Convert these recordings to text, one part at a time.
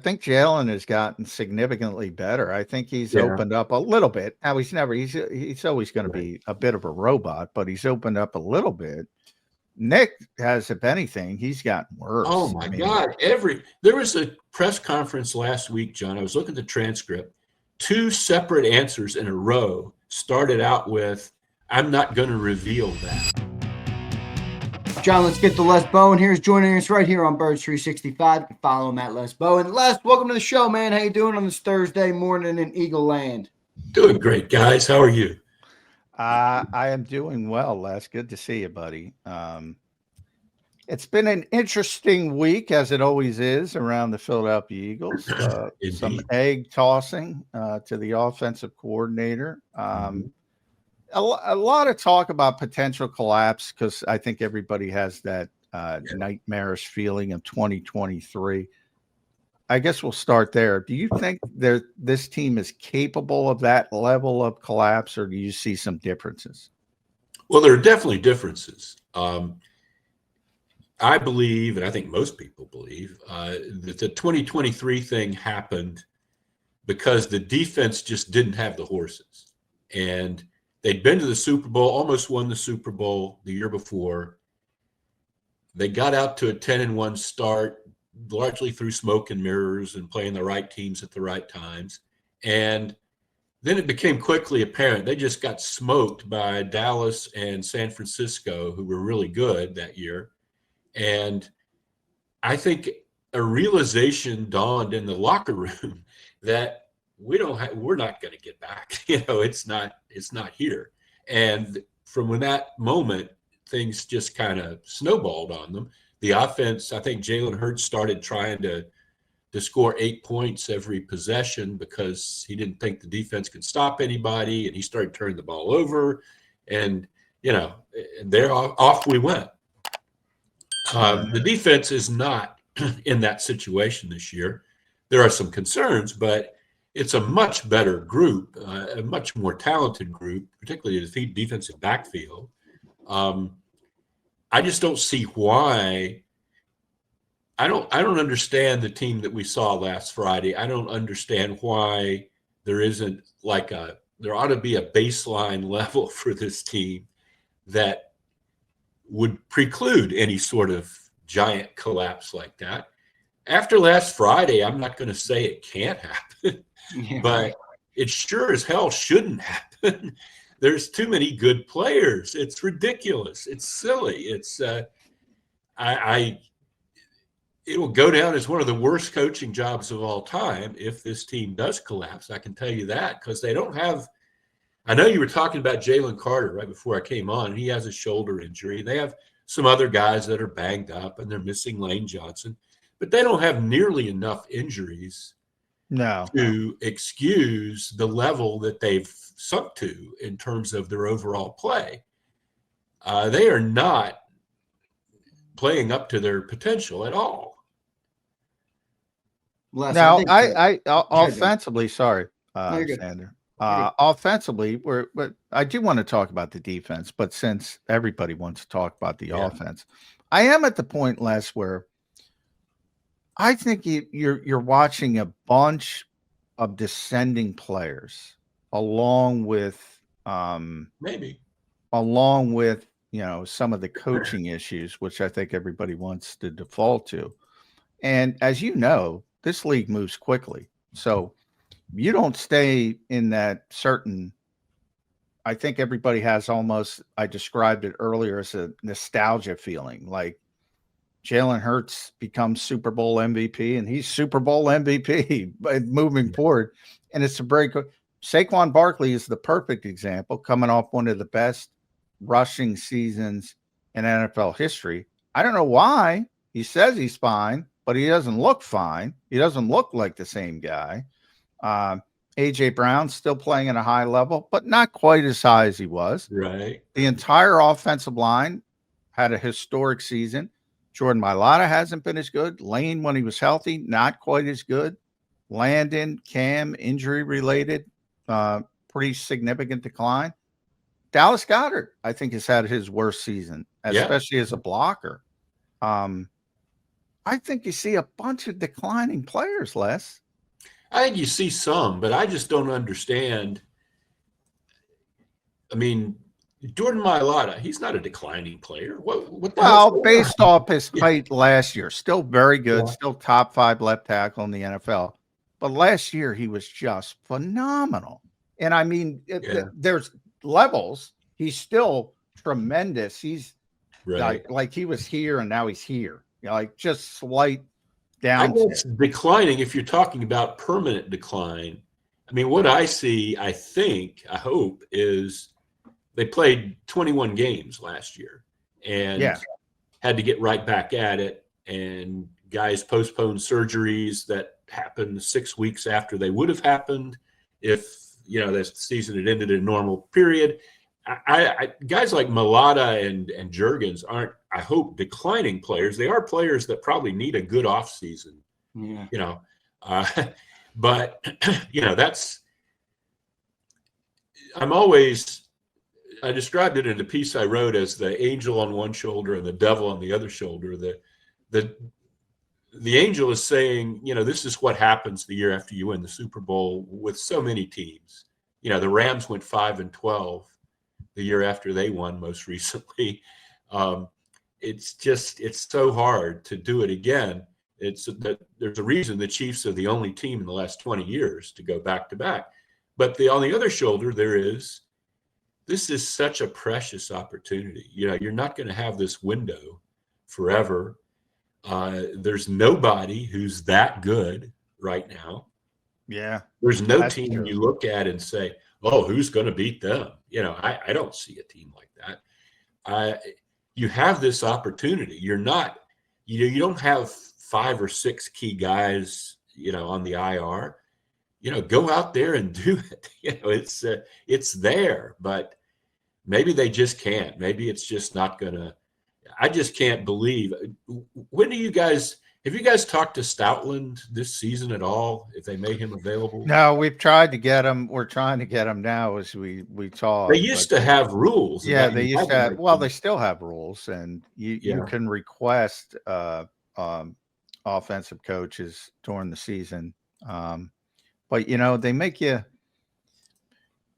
think Jalen has gotten significantly better. I think he's Yeah. opened up a little bit. Now he's always going to be a bit of a robot, but he's opened up a little bit. Nick has, if anything, he's gotten worse. Oh my God. There was a press conference last week, John. I was looking at the transcript. 2 separate answers in a row started out with, "I'm not going to reveal that." John, let's get to Les Bowen. Here's joining us right here on Birds 365. You can follow him at Les Bowen. Les, welcome to the show, man. How you doing on this Thursday morning in Eagle Land? Doing great, guys. How are you? I am doing well, Les. Good to see you, buddy. It's been an interesting week, as it always is, around the Philadelphia Eagles. Some egg tossing to the offensive coordinator. A lot of talk about potential collapse because I think everybody has that nightmarish feeling of 2023. I guess we'll start there. Do you think this team is capable of that level of collapse, or do you see some differences? Well, there are definitely differences. I believe, and I think most people believe, that the 2023 thing happened because the defense just didn't have the horses. And they'd been to the Super Bowl, almost won the Super Bowl the year before. They got out to a 10-1 start, largely through smoke and mirrors and playing the right teams at the right times. And then it became quickly apparent they just got smoked by Dallas and San Francisco, who were really good that year. And I think a realization dawned in the locker room that we're not going to get back. It's not here. And from that moment, things just kind of snowballed on them. The offense, I think Jalen Hurts started trying to score 8 points every possession because he didn't think the defense could stop anybody, and he started turning the ball over, and there off we went. The defense is not in that situation this year. There are some concerns, but it's a much better group, a much more talented group, particularly the defensive backfield. I just don't see why. I don't understand the team that we saw last Friday. I don't understand why there isn't there ought to be a baseline level for this team that would preclude any sort of giant collapse like that. After last Friday, I'm not going to say it can't happen, but it sure as hell shouldn't happen. There's too many good players. It's ridiculous. It's silly. It's it will go down as one of the worst coaching jobs of all time if this team does collapse. I can tell you that because they don't have. I know you were talking about Jalen Carter right before I came on. He has a shoulder injury. They have some other guys that are banged up, and they're missing Lane Johnson, but they don't have nearly enough injuries to excuse the level that they've sunk to in terms of their overall play. They are not playing up to their potential at all. Now, I offensively, sorry, Zander. Offensively, I do want to talk about the defense, but since everybody wants to talk about the offense, I am at the point, Les, where I think you're watching a bunch of descending players, along with some of the coaching issues, which I think everybody wants to default to. And as you know, this league moves quickly, so you don't stay in that certain. I think everybody has almost. I described it earlier as a nostalgia feeling, like Jalen Hurts becomes Super Bowl MVP, and he's Super Bowl MVP moving forward. And it's a break. Saquon Barkley is the perfect example, coming off one of the best rushing seasons in NFL history. I don't know why. He says he's fine, but he doesn't look fine. He doesn't look like the same guy. A.J. Brown's still playing at a high level, but not quite as high as he was. Right. The entire offensive line had a historic season. Jordan Mailata hasn't been as good. Lane, when he was healthy, not quite as good. Landon, Cam, injury-related, pretty significant decline. Dallas Goedert, I think, has had his worst season, especially as a blocker. I think you see a bunch of declining players, Les. I think you see some, but I just don't understand. I mean, Jordan Mailata, he's not a declining player. What the hell's Well, going based on? off his Yeah. height last year, still very good, Yeah. still top 5 left tackle in the NFL. But last year he was just phenomenal. And I mean, Yeah. there's levels. He's still tremendous. He's Right. like he was here and now he's here. You know, like just slight I down. guess declining, if you're talking about permanent decline, I mean, what I see, I hope, is they played 21 games last year and had to get right back at it. And guys postponed surgeries that happened 6 weeks after they would have happened if, the season had ended in a normal period. Guys like Mailata and Juergens aren't, I hope, declining players. They are players that probably need a good offseason. Yeah. But I described it in a piece I wrote as the angel on one shoulder and the devil on the other shoulder. The angel is saying, this is what happens the year after you win the Super Bowl with so many teams. The Rams went 5-12 the year after they won most recently. It's so hard to do it again. It's that there's a reason the Chiefs are the only team in the last 20 years to go back to back. But on the other shoulder, this is such a precious opportunity. You're not going to have this window forever. There's nobody who's that good right now. Yeah. There's no team true. You look at and say, oh, who's going to beat them? I don't see a team like that. You have this opportunity. You're not, you don't have 5 or 6 key guys, on the IR. Go out there and do it. It's there, but maybe they just can't. Maybe it's just not going to. I just can't believe. Have you guys talked to Stoutland this season at all? If they made him available? No, we've tried to get him. We're trying to get him now as we talk. They used to have rules. Yeah, they used to have. Well, they still have rules, and you can request offensive coaches during the season. But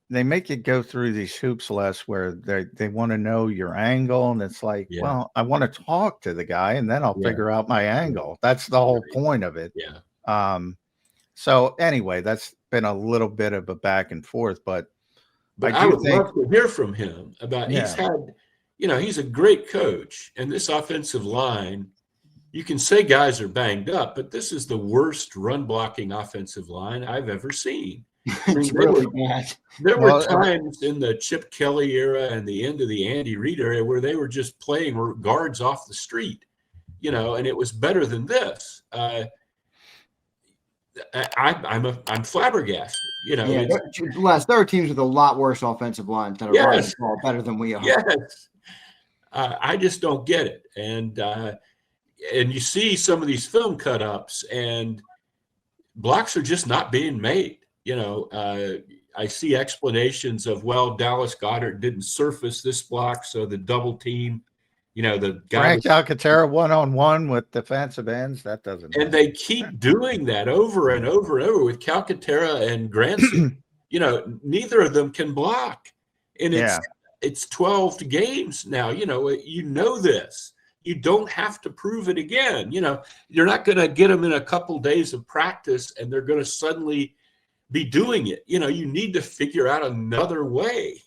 they make you go through these hoops, Les, where they want to know your angle, and it's like, well, I want to talk to the guy, and then I'll figure out my angle. That's the whole point of it. Yeah. So anyway, that's been a little bit of a back and forth, but I would love to hear from him about. He's had, he's a great coach, and this offensive line. You can say guys are banged up, but this is the worst run blocking offensive line I've ever seen. There were times in the Chip Kelly era and the end of the Andy Reid era where they were just playing guards off the street, and it was better than this. I'm flabbergasted. Les, there are teams with a lot worse offensive lines that are running the ball better than we are. Yes, I just don't get it, and you see some of these film cut-ups, and blocks are just not being made. I see explanations of, well, Dallas Goedert didn't surface this block, so the double team, the guy. Frank Alcantara 1-on-1 with defensive ends, that doesn't. And they keep doing that over and over and over with Calcaterra and Granson. Neither of them can block, and it's 12 games now. This. You don't have to prove it again. You're not going to get them in a couple days of practice, and they're going to suddenly be doing it. You need to figure out another way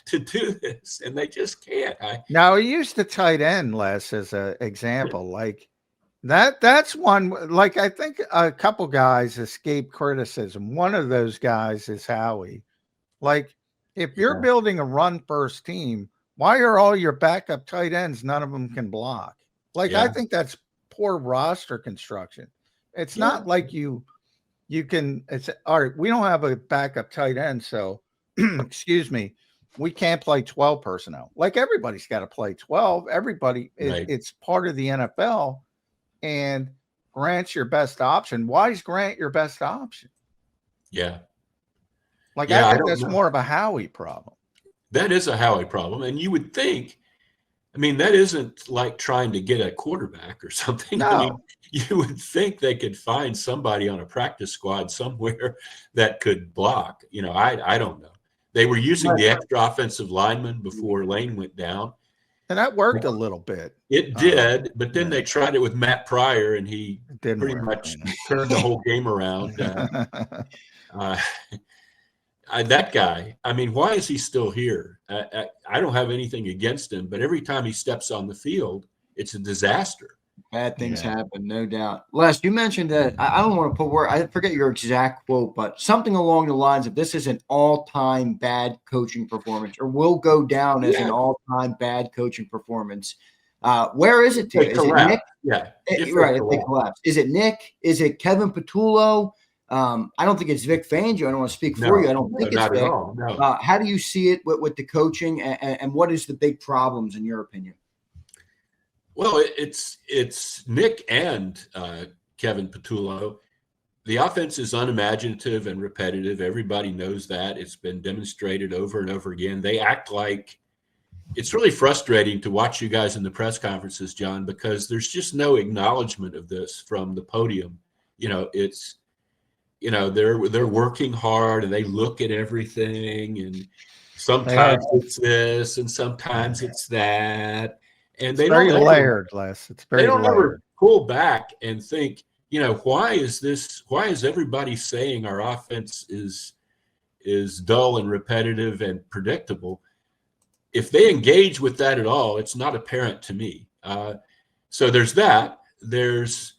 to do this, and they just can't. Now, he used the tight end, Les, as an example. Like that's one. Like, I think a couple guys escape criticism. One of those guys is Howie. Like, if you're building a run-first team, why are all your backup tight ends, none of them can block? Like, I think that's poor roster construction. It's not like you can, it's all right. We don't have a backup tight end. So excuse me, we can't play 12 personnel. Like, everybody's got to play 12. Everybody, it's part of the NFL, and Grant's your best option. Why is Grant your best option? Yeah. Like, I think that's more of a Howie problem. That is a Howie problem. And you would think, that isn't like trying to get a quarterback or something. No. you would think they could find somebody on a practice squad somewhere that could block. I don't know. They were using the extra offensive lineman before Lane went down. And that worked a little bit. It did, but then they tried it with Matt Pryor, and he pretty much turned the whole game around. That guy, I mean, why is he still here? I don't have anything against him, but every time he steps on the field, it's a disaster. Bad things happen, no doubt. Les, you mentioned that I don't want to put word. I forget your exact quote, but something along the lines of this is an all-time bad coaching performance, or will go down as an all-time bad coaching performance. Where is it to? Is it Nick? Yeah, right. If they collapse, is it Nick? Is it Kevin Patullo? I don't think it's Vic Fangio. I don't want to speak for you. I don't think it's Vic. No. How do you see it with the coaching, and what is the big problems in your opinion? Well, it's Nick and Kevin Patullo. The offense is unimaginative and repetitive. Everybody knows that. It's been demonstrated over and over again. They act like it's really frustrating to watch you guys in the press conferences, John, because there's just no acknowledgement of this from the podium. It's they're working hard and they look at everything, and sometimes it's this and sometimes it's that. And they very layered, Les. It's very layered. They don't ever pull back and think, why is everybody saying our offense is dull and repetitive and predictable? If they engage with that at all, it's not apparent to me. So there's that. There's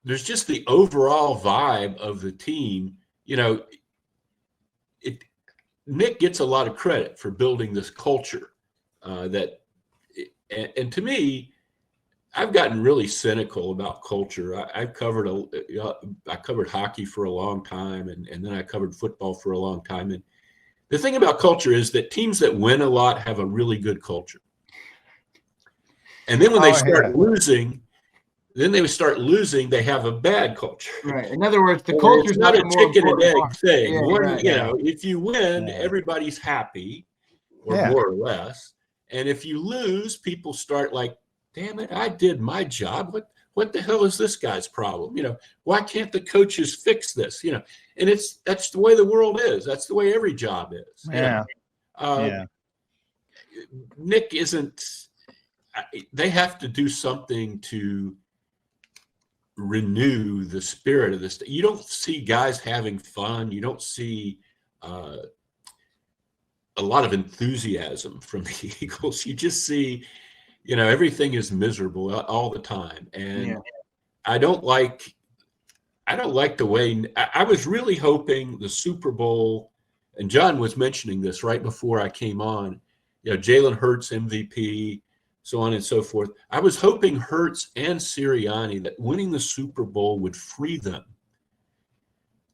just the overall vibe of the team. Nick gets a lot of credit for building this culture. And to me, I've gotten really cynical about culture. I covered hockey for a long time, and then I covered football for a long time. And the thing about culture is that teams that win a lot have a really good culture. And then when they start losing, they have a bad culture. Right. In other words, the culture is not a chicken and egg thing. If you win, everybody's happy, or more or less. And if you lose, people start like, damn it, I did my job. What the hell is this guy's problem? Why can't the coaches fix this? And that's the way the world is. That's the way every job is. Nick they have to do something to renew the spirit of this. You don't see guys having fun. You don't see a lot of enthusiasm from the Eagles. You just see, everything is miserable all the time. And I don't like the way I was really hoping the Super Bowl, and John was mentioning this right before I came on, Jalen Hurts MVP, so on and so forth. I was hoping Hurts and Sirianni, that winning the Super Bowl would free them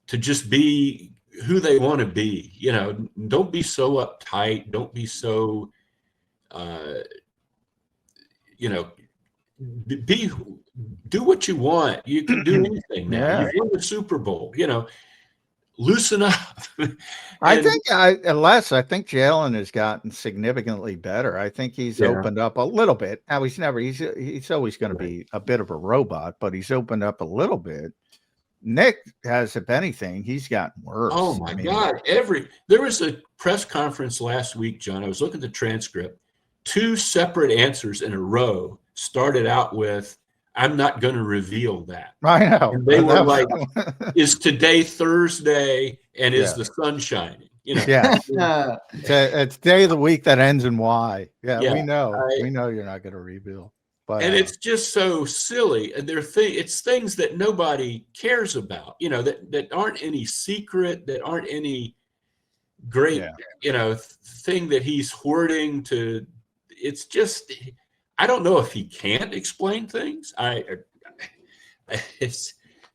to just be who they want to be. Don't be so uptight. Don't be so, do what you want. You can do anything now. You've won the Super Bowl, loosen up. I think Jalen has gotten significantly better. I think he's opened up a little bit. Now he's always going to be a bit of a robot, but he's opened up a little bit. Nick has, if anything, he's gotten worse. Oh my God. There was a press conference last week, John. I was looking at the transcript. 2 separate answers in a row started out with, I'm not going to reveal that. I know. And they were like, is today Thursday and is the sun shining? It's day of the week that ends in Y. We know. We know you're not going to reveal. But, and it's just so silly. And it's things that nobody cares about, that aren't any secret, that aren't any great, thing that he's hoarding to. It's just, I don't know if he can't explain things. The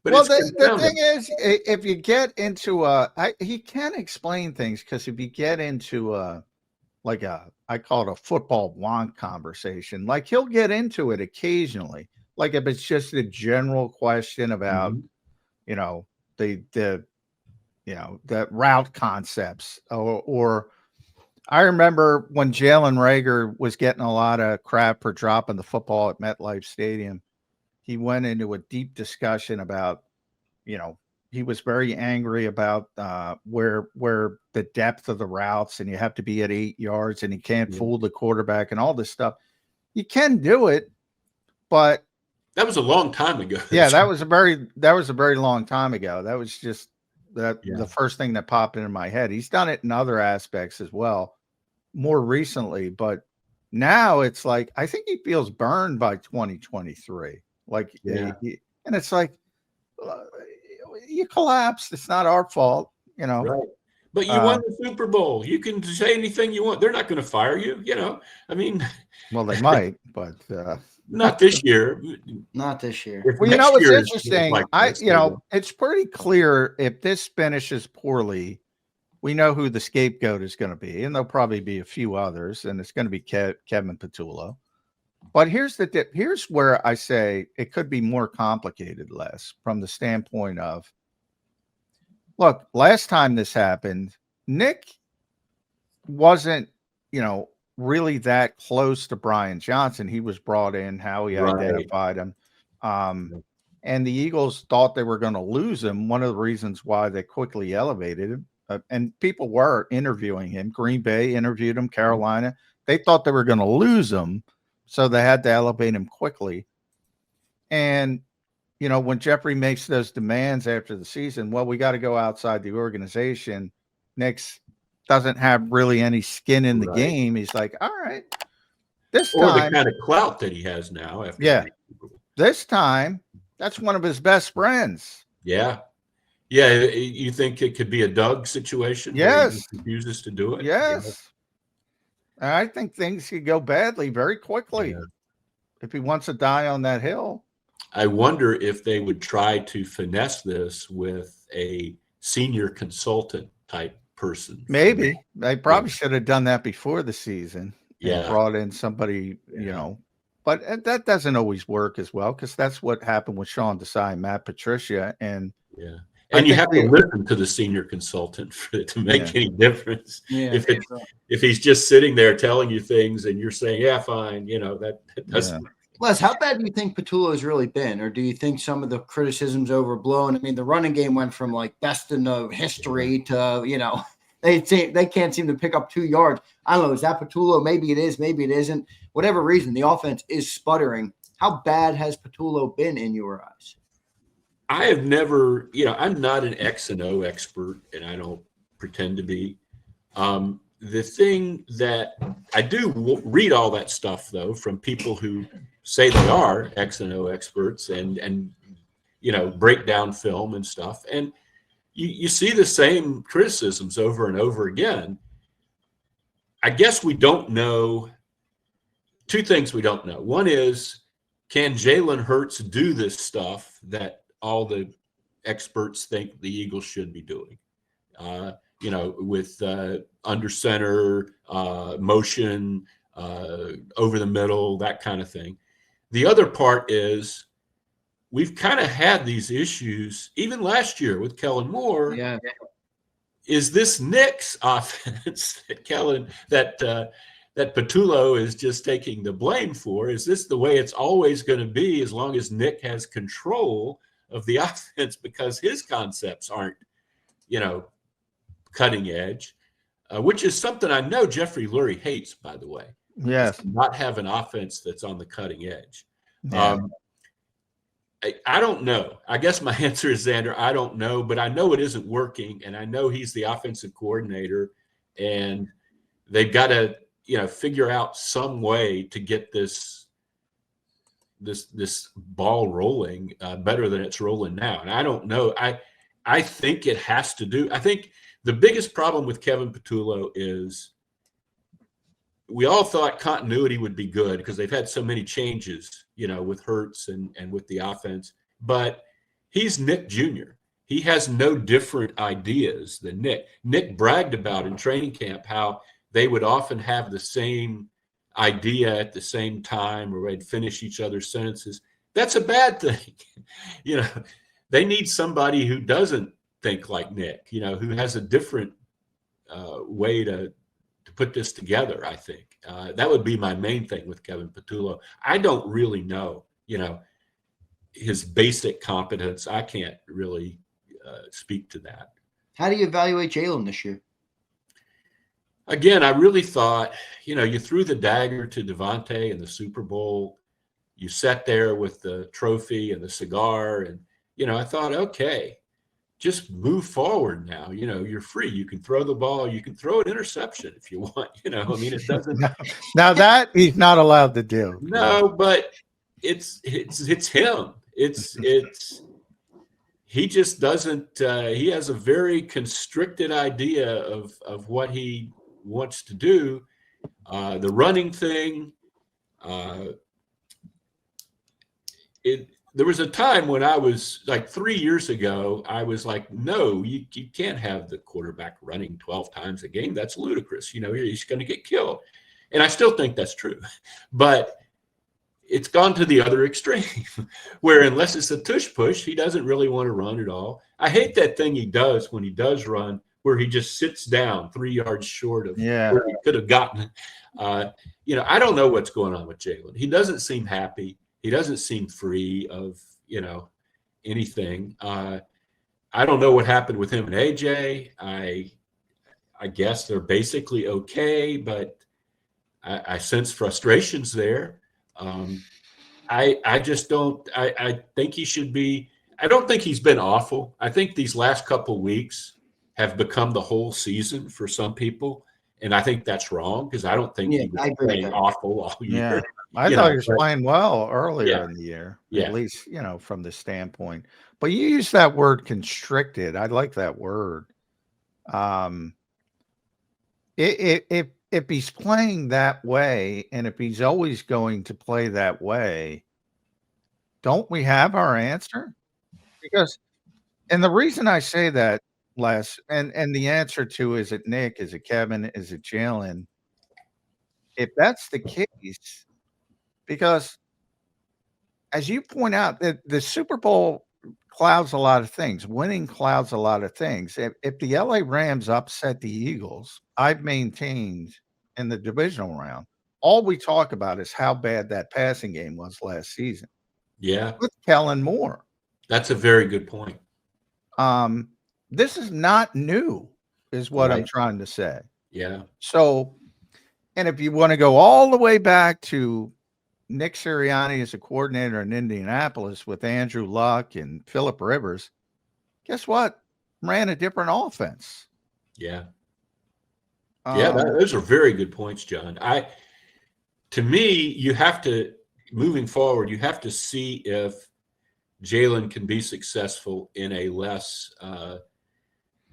thing is, if you get into he can explain things, because if you get into I call it a football wonk conversation, like he'll get into it occasionally, like if it's just a general question about, the route concepts, or I remember when Jalen Reagor was getting a lot of crap for dropping the football at MetLife Stadium. He went into a deep discussion about, he was very angry about where the depth of the routes, and you have to be at 8 yards, and he can't fool the quarterback and all this stuff. You can do it, but that was a long time ago. Yeah, that was a very long time ago. That was just the first thing that popped into my head. He's done it in other aspects as well, more recently, but now it's like I think he feels burned by 2023. Like, and it's like you collapsed. It's not our fault, Right. But you won the Super Bowl. You can say anything you want. They're not going to fire you. I mean, well, they might, but not this year. Not this year. Well, it's interesting. It's pretty clear if this finishes poorly, we know who the scapegoat is going to be, and there'll probably be a few others, and it's going to be Kevin Patullo. But here's where I say it could be more complicated, Les, from the standpoint of, look, last time this happened, Nick wasn't, really that close to Brian Johnson. He was brought in, Howie identified him. And the Eagles thought they were going to lose him. One of the reasons why they quickly elevated him, and people were interviewing him. Green Bay interviewed him, Carolina. They thought they were going to lose him, so they had to elevate him quickly. And, when Jeffrey makes those demands after the season, well, we got to go outside the organization. Nick's doesn't have really any skin in the game. He's like, all right, this time, the kind of clout that he has now. This time, that's one of his best friends. Yeah. You think it could be a Doug situation? Yes. Where he refuses to do it. Yes. Yeah. I think things could go badly very quickly if he wants to die on that hill. I wonder if they would try to finesse this with a senior consultant type person. Maybe they probably should have done that before the season. Yeah, brought in somebody, but that doesn't always work as well, because that's what happened with Sean Desai and Matt Patricia. And you have to listen to the senior consultant for it to make any difference. If he's just sitting there telling you things and you're saying, yeah, fine, that doesn't. Les, how bad do you think Patullo has really been? Or do you think some of the criticism's overblown? I mean, the running game went from like best in the history to, they can't seem to pick up 2 yards. I don't know. Is that Patullo? Maybe it is. Maybe it isn't. Whatever reason, the offense is sputtering. How bad has Patullo been in your eyes? I have never, I'm not an X and O expert, and I don't pretend to be. The thing that I do read all that stuff, though, from people who say they are X and O experts and break down film and stuff. And you see the same criticisms over and over again. I guess we don't know. Two things we don't know. One is, can Jalen Hurts do this stuff that all the experts think the Eagles should be doing? With under center, motion, over the middle, that kind of thing. The other part is we've kind of had these issues even last year with Kellen Moore. Yeah. Is this Nick's offense that Patullo is just taking the blame for? Is this the way it's always going to be as long as Nick has control of the offense, because his concepts aren't, cutting edge, which is something I know Jeffrey Lurie hates, by the way. Yes. Not have an offense that's on the cutting edge. Yeah. I don't know. I guess my answer is, Zander, I don't know, but I know it isn't working, and I know he's the offensive coordinator, and they've got to, figure out some way to get this ball rolling better than it's rolling now. And I don't know. I think it has to do. I think the biggest problem with Kevin Patullo is we all thought continuity would be good because they've had so many changes, with Hurts and with the offense. But he's Nick Jr. He has no different ideas than Nick. Nick bragged about in training camp how they would often have the same idea at the same time, or they'd finish each other's sentences. That's a bad thing. They need somebody who doesn't think like Nick, who has a different way to put this together, I think. That would be my main thing with Kevin Patullo. I don't really know, his basic competence. I can't really speak to that. How do you evaluate Jalen this year? Again, I really thought, you threw the dagger to Devontae in the Super Bowl. You sat there with the trophy and the cigar, and I thought, okay, just move forward now. You're free. You can throw the ball. You can throw an interception if you want. It doesn't. Now that he's not allowed to do. No, but it's him. He just doesn't. He has a very constricted idea of what he wants to do. The running thing. There was a time when I was like 3 years ago, I was like, no, you can't have the quarterback running 12 times a game. That's ludicrous. He's going to get killed. And I still think that's true. But it's gone to the other extreme where unless it's a tush push, he doesn't really want to run at all. I hate that thing he does when he does run where he just sits down 3 yards short of where he could have gotten it. I don't know what's going on with Jalen. He doesn't seem happy. He doesn't seem free of, anything. I don't know what happened with him and AJ. I guess they're basically okay, but I sense frustrations there. I just don't. I think he should be. I don't think he's been awful. I think these last couple weeks have become the whole season for some people, and I think that's wrong because I don't think he was playing awful all year. Yeah. I thought he was playing well earlier in the year, at least, from the standpoint. But you use that word constricted. I like that word. If he's playing that way, and if he's always going to play that way, don't we have our answer? And the reason I say that, Les, and the answer to, is it Nick, is it Kevin, is it Jalen? If that's the case, because as you point out, the Super Bowl clouds a lot of things. Winning clouds a lot of things. If the LA Rams upset the Eagles, I've maintained in the divisional round, all we talk about is how bad that passing game was last season. Yeah. With Kellen Moore. That's a very good point. This is not new, is what I'm trying to say. Yeah. So, and if you want to go all the way back to Nick Sirianni as a coordinator in Indianapolis with Andrew Luck and Phillip Rivers, guess what? Ran a different offense. Yeah. Those are very good points, John. To me, you have to, moving forward, you have to see if Jalen can be successful in a less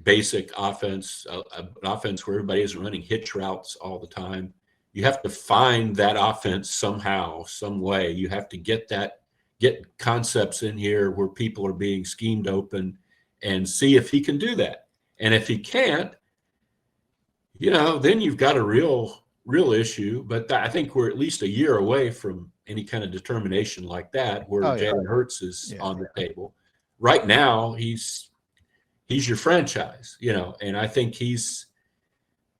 basic offense, an offense where everybody isn't running hitch routes all the time. You have to find that offense somehow, some way. You have to get concepts in here where people are being schemed open and see if he can do that. And if he can't, then you've got a real issue. But I think we're at least a year away from any kind of determination like that where Jalen Hurts is on the table. Right now, he's your franchise, and I think he's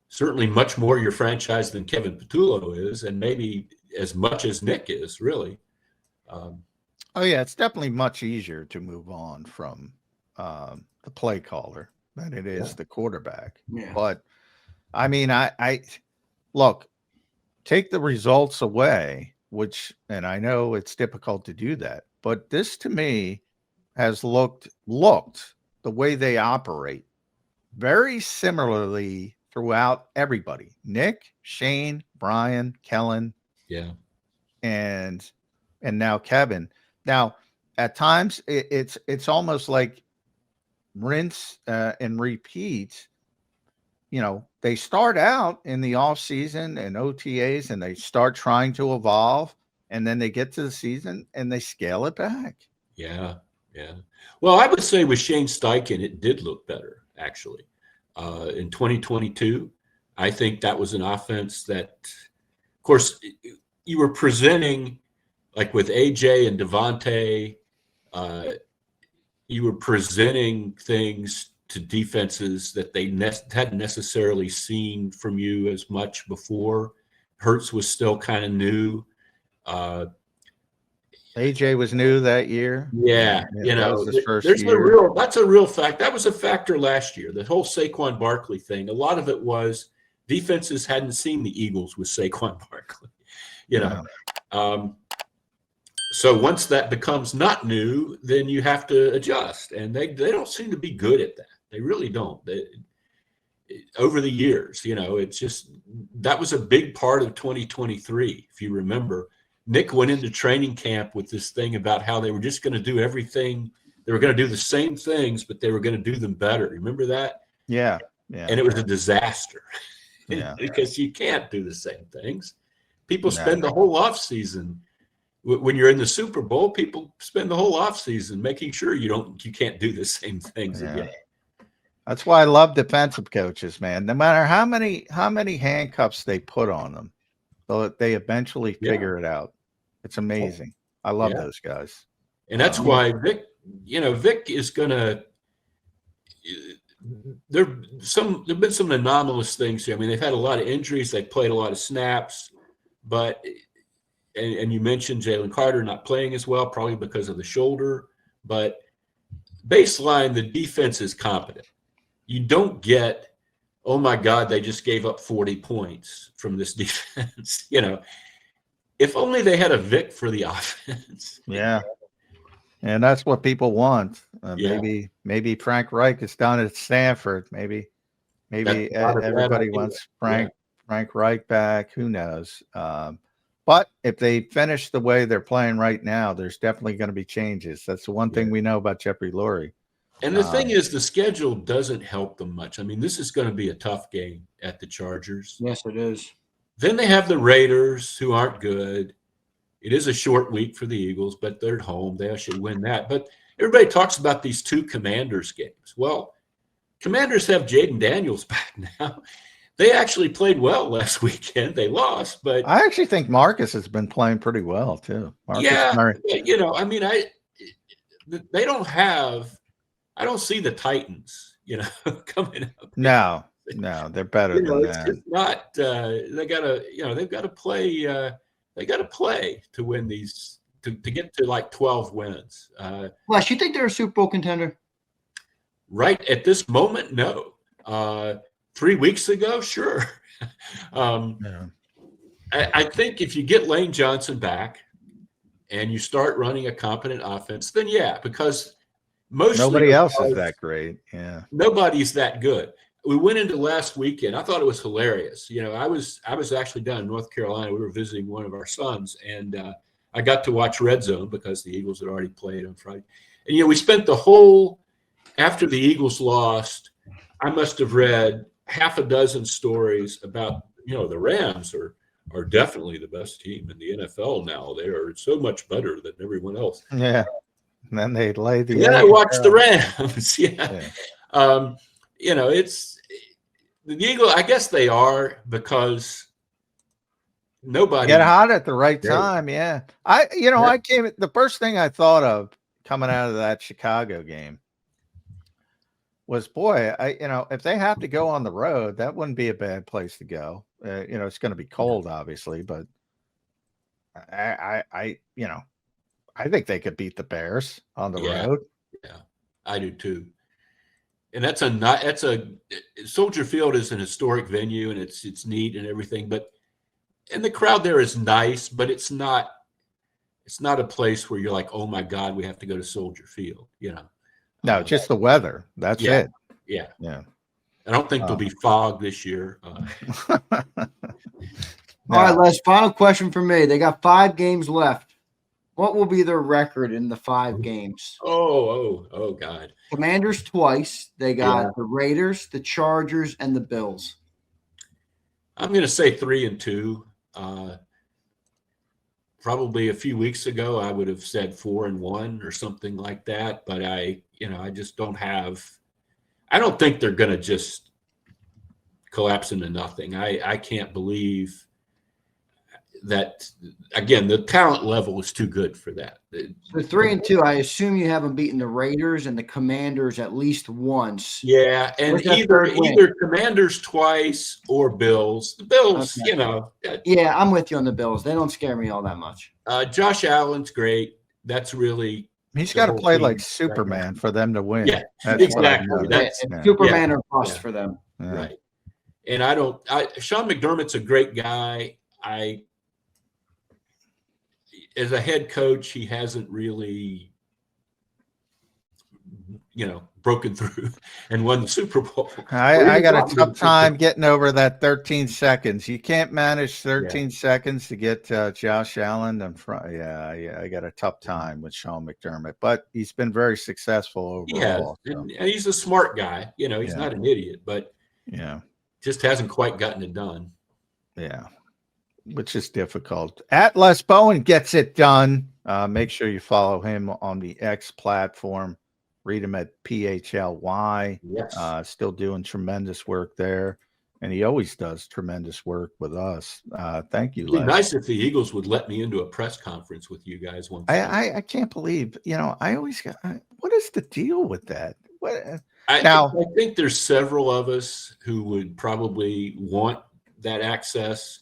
certainly much more your franchise than Kevin Patullo is, and maybe as much as Nick is, really. It's definitely much easier to move on from the play caller than it is the quarterback. Yeah. But I mean, I look, take the results away, which, and I know it's difficult to do that, but this to me has looked the way they operate very similarly throughout everybody. Nick, Shane, Brian, Kellen, and now Kevin. Now, at times it's almost like rinse and repeat. They start out in the off season and OTAs, and they start trying to evolve, and then they get to the season and they scale it back. Yeah. Well, I would say with Shane Steichen, it did look better, actually. In 2022, I think that was an offense that, of course, you were presenting, like with AJ and Devontae, you were presenting things to defenses that they hadn't necessarily seen from you as much before. Hurts was still kind of new. AJ was new that year. Yeah, that was his first year. That's a real fact. That was a factor last year. The whole Saquon Barkley thing. A lot of it was defenses hadn't seen the Eagles with Saquon Barkley. So once that becomes not new, then you have to adjust, and they don't seem to be good at that. They really don't. Over the years, it's just that was a big part of 2023. If you remember, Nick went into training camp with this thing about how they were just going to do everything. They were going to do the same things, but they were going to do them better. Remember that? Yeah. And it was a disaster. Yeah. Because you can't do the same things. People spend the whole offseason. When you're in the Super Bowl, people spend the whole offseason making sure you can't do the same things again. That's why I love defensive coaches, man. No matter how many handcuffs they put on them, they eventually figure it out. It's amazing. I love those guys. And that's why Vic is going to there've been some anomalous things here. I mean, they've had a lot of injuries. They've played a lot of snaps, but and you mentioned Jalen Carter not playing as well, probably because of the shoulder. But baseline, the defense is competent. You don't get, oh my God, they just gave up 40 points from this defense. If only they had a Vic for the offense. Yeah. And that's what people want. Maybe Frank Reich is down at Stanford. Maybe everybody wants Frank Reich back. Who knows? But if they finish the way they're playing right now, there's definitely going to be changes. That's the one thing we know about Jeffrey Lurie. And the thing is, the schedule doesn't help them much. I mean, this is going to be a tough game at the Chargers. Yes, it is. Then they have the Raiders, who aren't good. It is a short week for the Eagles, but they're at home. They should win that. But everybody talks about these two Commanders games. Well, Commanders have Jaden Daniels back now. They actually played well last weekend. They lost, but I actually think Marcus has been playing pretty well too. They don't have. I don't see the Titans, coming up. No, they're better than that. It's not. They've got to play. They got to play to win these. To get to like 12 wins. Les, you think they're a Super Bowl contender? Right at this moment, no. 3 weeks ago, sure. I think if you get Lane Johnson back and you start running a competent offense, then because nobody else is that great. Yeah, nobody's that good. We went into last weekend. I thought it was hilarious. I was actually down in North Carolina. We were visiting one of our sons, and I got to watch Red Zone because the Eagles had already played on Friday. And we spent the whole after the Eagles lost. I must have read half a dozen stories about the Rams are definitely the best team in the NFL now. They are so much better than everyone else. Yeah. And then they lay the. I watched the Rams. It's the Eagles. I guess they are because nobody get hot at the right time. Yeah. I came. The first thing I thought of coming out of that Chicago game was, boy, if they have to go on the road, that wouldn't be a bad place to go. It's going to be cold, obviously, but I think they could beat the Bears on the road. Yeah, I do too. And that's a Soldier Field is an historic venue, and it's neat and everything, and the crowd there is nice, but it's not a place where you're like, oh my God, we have to go to Soldier Field. No, just the weather. That's it. Yeah. I don't think there'll be fog this year. All right, Les, final question for me. They got 5 games left. What will be their record in the 5 games? Oh, God. Commanders twice. They got the Raiders, the Chargers, and the Bills. I'm going to say 3-2. Probably a few weeks ago, I would have said 4-1 or something like that. But I just don't have. I don't think they're going to just collapse into nothing. I can't believe that again, the talent level is too good for that. So 3-2. I assume you haven't beaten the Raiders and the Commanders at least once. Yeah, and What's that either third win? Commanders twice or Bills. The Bills, Okay. Yeah, I'm with you on the Bills. They don't scare me all that much. Josh Allen's great. That's really He's the got to whole play team like right Superman now. for them to win. Yeah, That's what I exactly. know. That's It's Superman or bust yeah. for them. Yeah. right. And Sean McDermott's a great guy. As a head coach, he hasn't really, broken through and won the Super Bowl. I got a tough time getting over that 13 seconds. You can't manage 13 seconds to get Josh Allen in front. Yeah, I got a tough time with Sean McDermott, but he's been very successful overall. He has, and he's a smart guy. He's not an idiot, but just hasn't quite gotten it done. Yeah, which is difficult. At Les Bowen gets it done. Make sure you follow him on the X platform. Read him at PHLY. Yes. Still doing tremendous work there. And he always does tremendous work with us. Thank you, Les. It'd be nice if the Eagles would let me into a press conference with you guys once. I can't believe, I always got, what is the deal with that? I think there's several of us who would probably want that access,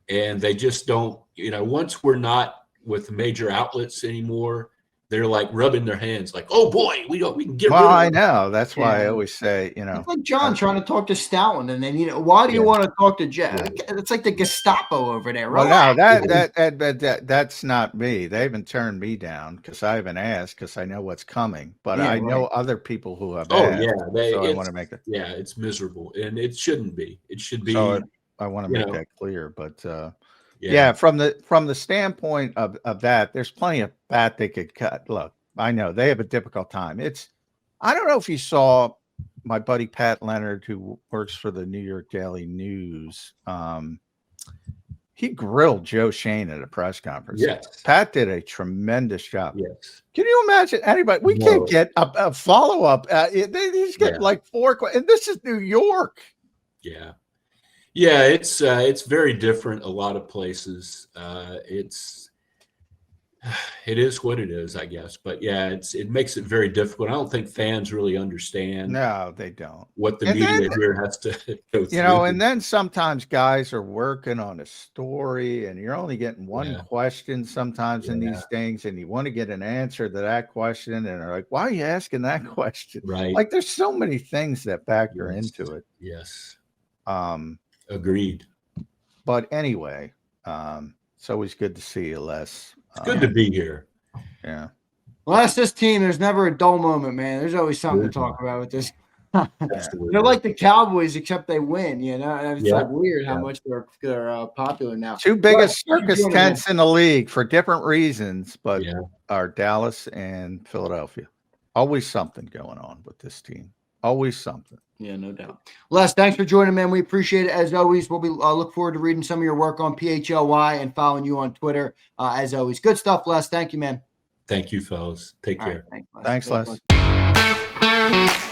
and they just don't, once we're not with major outlets anymore, they're like rubbing their hands like, oh boy, we can get rid of it. I know. That's why I always say, It's like John trying to talk to Stoutland, and then why do you want to talk to Jeff? It's like the Gestapo over there, right? Well, no, that's not me. They haven't turned me down because I haven't asked because I know what's coming. But I know other people who have asked. So I want to make it. Yeah, it's miserable, and it shouldn't be. It should be. So I want to make that clear, but from the standpoint of that, there's plenty of fat they could cut. Look, I know they have a difficult time. I don't know if you saw my buddy Pat Leonard, who works for the New York Daily News. He grilled Joe Shane at a press conference. Yes. Pat did a tremendous job. Yes. Can you imagine anybody? We can't get a follow-up. They just get like 4 questions. And this is New York. Yeah. Yeah, it's very different a lot of places. It is what it is, I guess. But yeah, it makes it very difficult. I don't think fans really understand. No, they don't. What the media here has to go through. And then sometimes guys are working on a story and you're only getting one question sometimes in these things, and you want to get an answer to that question, and they're like, why are you asking that question? Right. Like there's so many things that factor into it. Yes. Agreed. But anyway, it's always good to see you, Les. It's good to be here. Yeah. Well, that's this team. There's never a dull moment, man. There's always something to talk about with this. They're like the Cowboys, except they win. And it's like weird how much they're popular now. Two biggest circus tents in the league for different reasons, but are Dallas and Philadelphia. Always something going on with this team. Always something. Yeah, no doubt. Les, thanks for joining, man. We appreciate it as always. We'll be look forward to reading some of your work on PHLY and following you on Twitter as always. Good stuff, Les. Thank you, man. Thank you, fellas. Take care. Right, thanks, Les. Thanks, Les.